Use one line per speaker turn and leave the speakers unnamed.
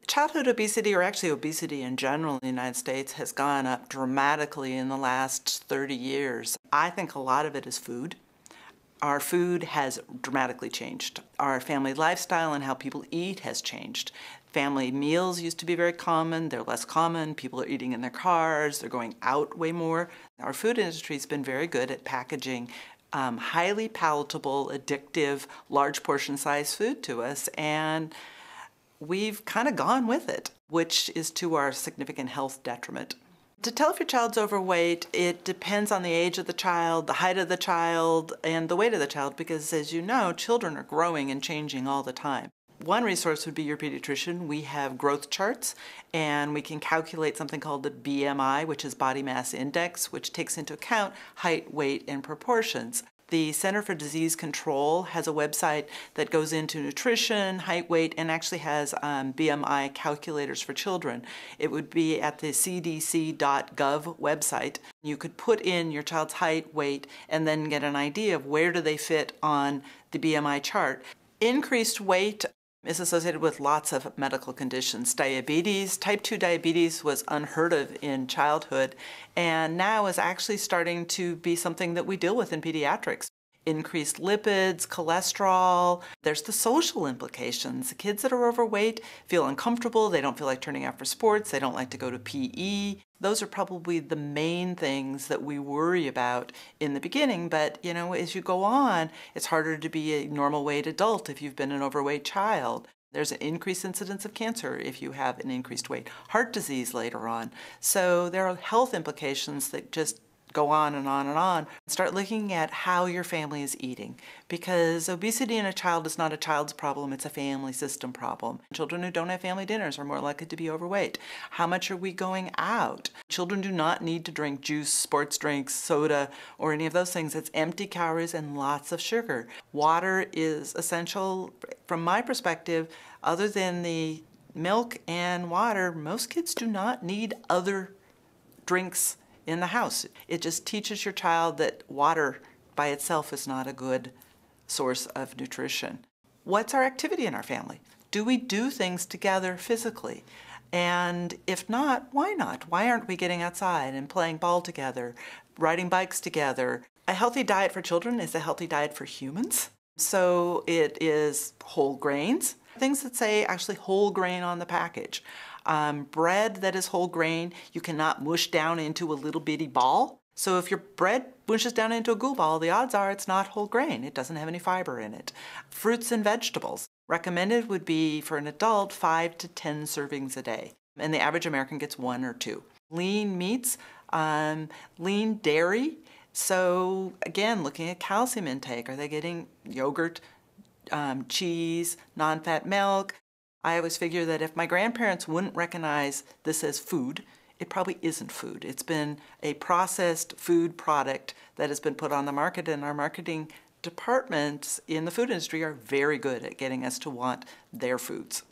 Childhood obesity, or actually obesity in general in the United States, has gone up dramatically in the last 30 years. I think a lot of it is food. Our food has dramatically changed. Our family lifestyle and how people eat has changed. Family meals used to be very common. They're less common. People are eating in their cars. They're going out way more. Our food industry has been very good at packaging highly palatable, addictive, large portion size food to us, and we've kind of gone with it, which is to our significant health detriment. To tell if your child's overweight, it depends on the age of the child, the height of the child, and the weight of the child, because as you know, children are growing and changing all the time. One resource would be your pediatrician. We have growth charts, and we can calculate something called the BMI, which is body mass index, which takes into account height, weight, and proportions. The Center for Disease Control has a website that goes into nutrition, height, weight, and actually has BMI calculators for children. It would be at the cdc.gov website. You could put in your child's height, weight, and then get an idea of where do they fit on the BMI chart. Increased weight is associated with lots of medical conditions. Diabetes, type 2 diabetes was unheard of in childhood and now is actually starting to be something that we deal with in pediatrics. Increased lipids, cholesterol. There's the social implications. The kids that are overweight feel uncomfortable. They don't feel like turning out for sports. They don't like to go to PE. Those are probably the main things that we worry about in the beginning, but you know, as you go on, it's harder to be a normal weight adult if you've been an overweight child. There's an increased incidence of cancer if you have an increased weight, heart disease later on. So there are health implications that just go on and on and on. Start looking at how your family is eating, because obesity in a child is not a child's problem, it's a family system problem. Children who don't have family dinners are more likely to be overweight. How much are we going out? Children do not need to drink juice, sports drinks, soda, or any of those things. It's empty calories and lots of sugar. Water is essential. From my perspective, other than the milk and water, most kids do not need other drinks in the house. It just teaches your child that water by itself is not a good source of nutrition. What's our activity in our family? Do we do things together physically? And if not, why not? Why aren't we getting outside and playing ball together, riding bikes together? A healthy diet for children is a healthy diet for humans. So it is whole grains, things that say actually whole grain on the package. Bread that is whole grain, you cannot mush down into a little bitty ball. So if your bread mushes down into a goo ball, the odds are it's not whole grain. It doesn't have any fiber in it. Fruits and vegetables. Recommended would be for an adult 5 to 10 servings a day. And the average American gets 1 or 2. Lean meats, lean dairy. So again, looking at calcium intake. Are they getting yogurt, cheese, non-fat milk? I always figure that if my grandparents wouldn't recognize this as food, it probably isn't food. It's been a processed food product that has been put on the market, and our marketing departments in the food industry are very good at getting us to want their foods.